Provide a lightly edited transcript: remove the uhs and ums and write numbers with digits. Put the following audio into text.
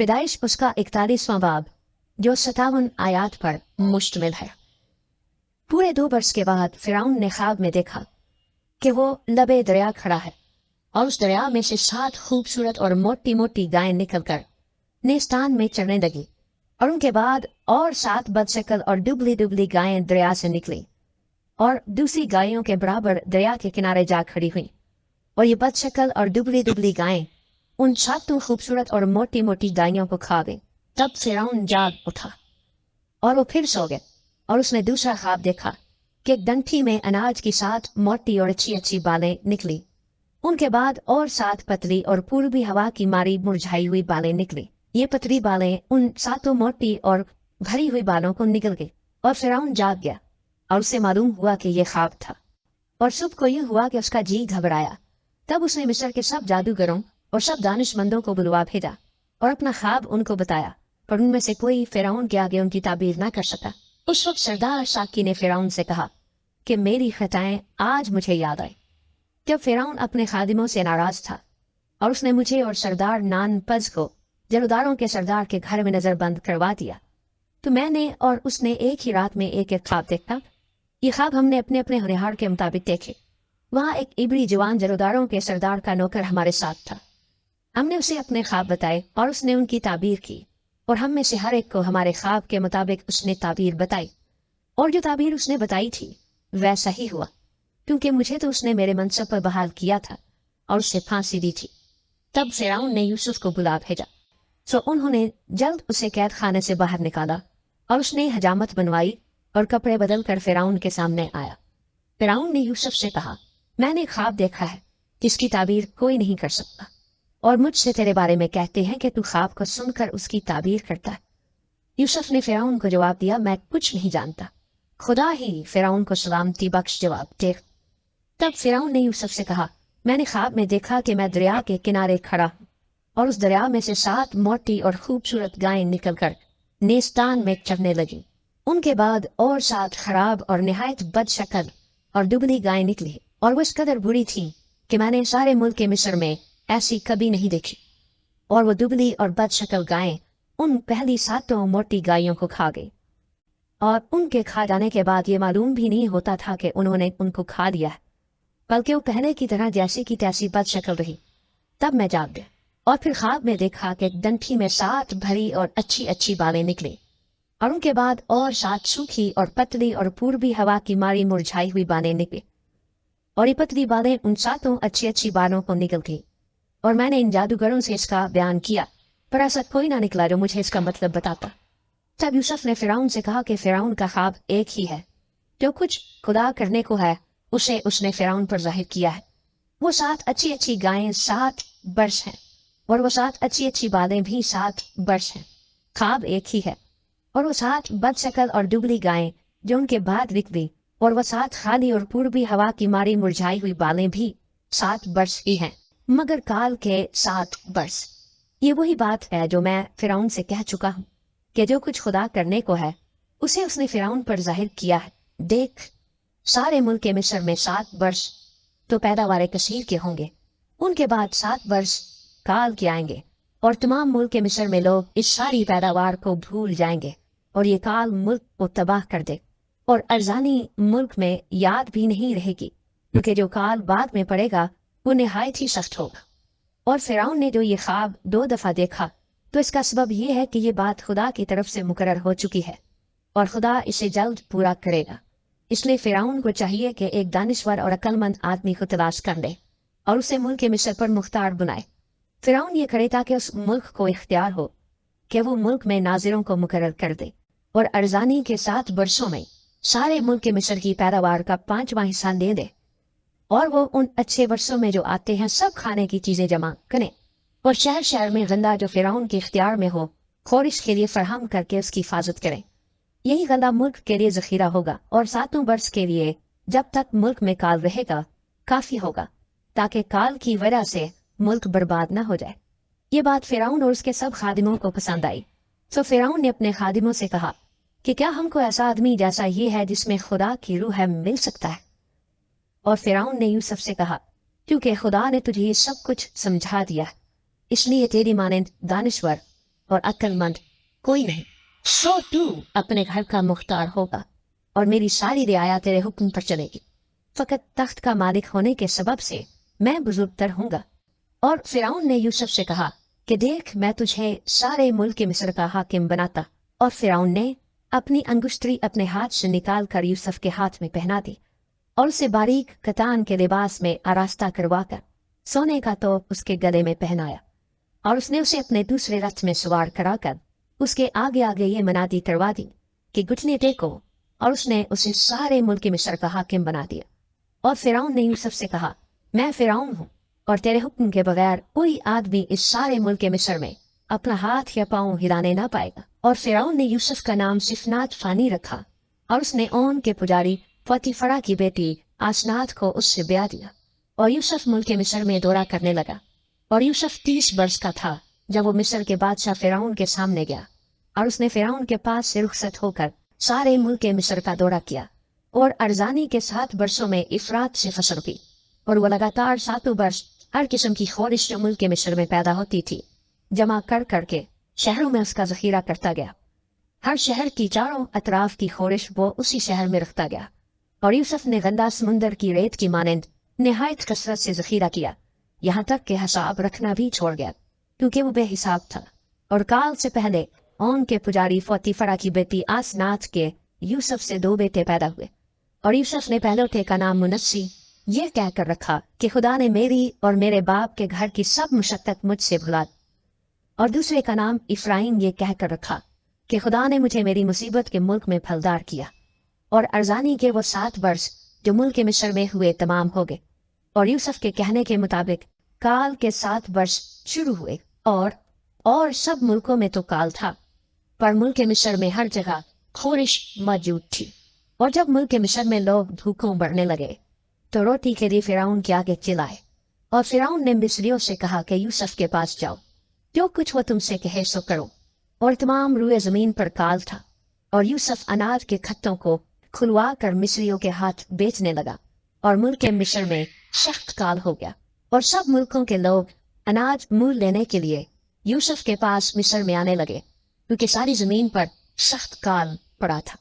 पैदाइश उसका 41वां बाब जो 57 आयात पर मुश्तमिल है। पूरे 2 बरस के बाद फिरौन ने ख्वाब में देखा कि वो लबे दरिया खड़ा है और उस दरिया में से 7 खूबसूरत और मोटी मोटी गायें निकलकर नेस्तान में चढ़ने लगी और उनके बाद और 7 बदशक्ल और दुबली दुबली गायें दरिया से निकली और दूसरी गायों के बराबर दरिया के किनारे जा खड़ी हुई और ये बदशक्ल और दुबली दुबली गायें उन 7 खूबसूरत और मोटी मोटी गायों को खा गई। तब फिरौन जाग उठा और वो फिर सो गया और उसने दूसरा ख्वाब देखा कि एक डंठी में अनाज की 7 मोटी और अच्छी अच्छी बालें निकली। उनके बाद और 7 पतली और पूर्वी हवा की मारी मुरझाई हुई बालें निकली। ये पतली बालें उन 7 मोटी और भरी हुई बालों को निकल गई और फिरौन जाग गया और उसे मालूम हुआ कि यह ख्वाब था। और सुबह को यूं हुआ कि उसका जी घबराया। तब उसने मिस्र के सब जादूगरों और सब दानिशमंदों को बुलवा भेजा और अपना ख्वाब उनको बताया, पर उनमें से कोई फिरौन के आगे उनकी ताबीर न कर सका। उस वक्त सरदार साकी ने फिरौन से कहा कि मेरी खताएं आज मुझे याद आई। जब फिरौन अपने खादिमों से नाराज था और उसने मुझे और सरदार नान पज को जरूदारों के सरदार के घर में नजरबंद करवा दिया, तो मैंने और उसने एक ही रात में एक एक ख्वाब देखा। ये ख्वाब हमने अपने अपने हुनर के मुताबिक देखे। वहाँ एक इबरी जवान जरूदारों के सरदार का नौकर हमारे साथ था। हमने उसे अपने ख्वाब बताए और उसने उनकी ताबीर की और हम में से हर एक को हमारे ख्वाब के मुताबिक उसने ताबीर बताई और जो ताबीर उसने बताई थी वैसा ही हुआ, क्योंकि मुझे तो उसने मेरे मनसब पर बहाल किया था और उससे फांसी दी थी। तब फिरौन ने यूसुफ को बुला भेजा, तो उन्होंने जल्द उसे कैद खाने से बाहर निकाला और उसने हजामत बनवाई और कपड़े बदल कर फिरौन के सामने आया। फिरौन ने यूसुफ से कहा, मैंने ख्वाब देखा है जिसकी ताबीर कोई नहीं कर सकता और मुझसे तेरे बारे में कहते हैं कि तू ख्वाब को सुनकर उसकी ताबीर करता है। यूसुफ ने फिरौन को जवाब दिया, मैं कुछ नहीं जानता, खुदा ही फिरौन को सलामती बख्श जवाब दे। तब फिरौन ने यूसुफ से कहा, मैंने ख्वाब में देखा कि मैं दरिया के किनारे खड़ा हूँ और उस दरिया में से 7 मोटी और खूबसूरत गायें निकलकर नेस्तान में चढ़ने लगी। उनके बाद और 7 खराब और निहायत बदशक्ल और दुबली गायें निकली और वो इस कदर बुरी थी कि मैंने सारे मुल्क के मिस्र में ऐसी कभी नहीं देखी। और वो दुबली और बदशक्ल गायें उन पहली 7 मोटी गायों को खा गई और उनके खा जाने के बाद ये मालूम भी नहीं होता था कि उन्होंने उनको खा लिया है, बल्कि वो पहले की तरह जैसी की तैसी बदशक्ल रही। तब मैं जाग गया और फिर ख्वाब में देखा कि डंठी में 7 भरी और अच्छी अच्छी बालें निकली और उनके बाद और 7 सूखी और पतली और पूर्वी हवा की मारी मुरझाई हुई बालें निकली और ये पतली बालें उन 7 अच्छी अच्छी बालों को निकल गई। और मैंने इन जादूगरों से इसका बयान किया, पर ऐसा कोई ना निकला जो मुझे इसका मतलब बताता। तब यूसुफ ने फिरौन से कहा कि फिरौन का ख्वाब एक ही है, जो कुछ खुदा करने को है उसे उसने फिरौन पर जाहिर किया है। वो 7 अच्छी अच्छी गायें 7 बर्स हैं और वो 7 अच्छी अच्छी बालें भी 7 बर्स हैं। ख्वाब एक ही है। और वो 7 बदशक्ल और दुबली गायें जो उनके बाद निकली और वो 7 खाली और पूर्वी हवा की मारी मुरझाई हुई बालें भी 7 बर्स ही हैं, मगर काल के 7 बरस। ये वही बात है जो मैं फिरौन से कह चुका हूँ कि जो कुछ खुदा करने को है उसे उसने फिरौन पर जाहिर किया है। देख, सारे मुल्क के मिस्र में 7 बरस तो पैदावार कसीर के होंगे, उनके बाद 7 बरस काल के आएंगे और तमाम मुल्क के मिस्र में लोग इस सारी पैदावार को भूल जाएंगे और ये काल मुल्क को तबाह कर दे और अरजानी मुल्क में याद भी नहीं रहेगी, क्योंकि जो काल बाद में पड़ेगा वो निहायत ही सख्त होगा। और फिरौन ने जो ये ख्वाब 2 दफा देखा तो इसका सबब ये है कि ये बात खुदा की तरफ से मुकर्रर हो चुकी है और खुदा इसे जल्द पूरा करेगा। इसलिए फिरौन को चाहिए कि एक दानिश्वर और अक्लमंद आदमी को तलाश कर ले और उसे मुल्क के मिस्र पर मुख्तार बनाए। फिरौन ये करे ताकि उस मुल्क को इख्तियार हो कि वो मुल्क में नाजिरों को मुकर्रर कर दे और अरजानी के 7 बरसों में सारे मुल्क के मिस्र की पैदावार का 5वां हिस्सा दे दे और वो उन अच्छे वर्षों में जो आते हैं सब खाने की चीजें जमा करें और शहर शहर में गंदा जो फिरौन के इख्तियार में हो खोरिश के लिए फराहम करके उसकी हिफाजत करें। यही गंदा मुल्क के लिए जखीरा होगा और 7 बरस के लिए जब तक मुल्क में काल रहेगा काफी होगा, ताकि काल की वजह से मुल्क बर्बाद न हो जाए। ये बात फिरौन और उसके सब खादिमों को पसंद आई। तो फिरौन ने अपने खादिमों से कहा कि क्या हमको ऐसा आदमी जैसा ये है जिसमें खुदा की रूह है मिल सकता है? और फिरौन ने यूसुफ से कहा, क्योंकि खुदा ने तुझे ये सब कुछ समझा दिया, इसलिए तेरी मानंद दानिश्वर اور عقل مند کوئی نہیں، سو تو اپنے گھر کا مختار ہوگا اور میری ساری رعایا تیرے حکم پر چلے گی، فقط تخت کا مالک ہونے کے سبب سے میں بزرگ تر ہوں گا۔ اور فرعون نے یوسف سے کہا کہ دیکھ، میں تجھے سارے ملک مصر کا حاکم بناتا۔ اور فرعون نے اپنی انگشتری اپنے ہاتھ سے نکال کر یوسف کے ہاتھ میں پہنا دی اور اسے باریک کتان کے لباس میں آراستہ کروا کر سونے کا توپ اس کے گلے میں پہنایا، اور اس نے اسے اپنے دوسرے رتھ میں سوار کرا کر اس کے آگے آگے یہ منادی کروا دی کہ گھٹنے ٹیکو، اور اس نے اسے سارے ملک مصر کا حاکم بنا دیا۔ اور فرعون نے یوسف سے کہا، میں فرعون ہوں اور تیرے حکم کے بغیر کوئی آدمی اس سارے ملک مصر میں اپنا ہاتھ یا پاؤں ہلانے نہ پائے گا۔ اور فرعون نے یوسف کا نام صفنات فانی رکھا، اور اس نے اون کے پجاری پوتیفرا کی بیٹی آسنات کو اس سے بیاہ دیا۔ اور یوسف ملک مصر میں دورہ کرنے لگا، اور یوسف 30 برس کا تھا جب وہ مصر کے بادشاہ فرعون کے سامنے گیا، اور اس نے فرعون کے پاس سے رخصت ہو کر سارے ملک مصر کا دورہ کیا، اور ارزانی کے 7 برسوں میں افرات سے فصل کی، اور وہ لگاتار 7 برس ہر قسم کی خورش جو ملک مصر میں پیدا ہوتی تھی جمع کر کر کے شہروں میں اس کا ذخیرہ کرتا گیا۔ ہر شہر کی چاروں اطراف کی خورش وہ اسی شہر میں رکھتا گیا۔ اور یوسف نے گندا سمندر کی ریت کی مانند نہایت کثرت سے ذخیرہ کیا، یہاں تک کہ حساب رکھنا بھی چھوڑ گیا کیونکہ وہ بے حساب تھا۔ اور کال سے پہلے اون کے پجاری پوتیفرا کی بیٹی آسنات کے یوسف سے 2 بیٹے پیدا ہوئے، اور یوسف نے پہلوٹے کا نام منسی یہ کہہ کر رکھا کہ خدا نے میری اور میرے باپ کے گھر کی سب مشقت مجھ سے بھلا، اور دوسرے کا نام افرایم یہ کہہ کر رکھا کہ خدا نے مجھے میری مصیبت کے ملک میں پھلدار کیا۔ اور ارزانی کے وہ 7 برس جو ملک مصر میں ہوئے تمام ہو گئے، اور یوسف کے کہنے کے مطابق کال کے 7 برس شروع ہوئے، اور سب ملکوں میں تو کال تھا، پر ملک مصر میں ہر جگہ خورش موجود تھی۔ اور جب ملک مصر میں لوگ بھوکوں بڑھنے لگے تو روٹی کے لیے فرعون کے آگے چلائے، اور فرعون نے مصریوں سے کہا کہ یوسف کے پاس جاؤ، جو کچھ وہ تم سے کہے سو کرو۔ اور تمام روئے زمین پر کال تھا، اور یوسف اناج کے کھتوں کو کھلوا کر مصریوں کے ہاتھ بیچنے لگا، اور ملک مصر میں سخت کال ہو گیا، اور سب ملکوں کے لوگ اناج مول لینے کے لیے یوسف کے پاس مصر میں آنے لگے کیونکہ ساری زمین پر سخت کال پڑا تھا۔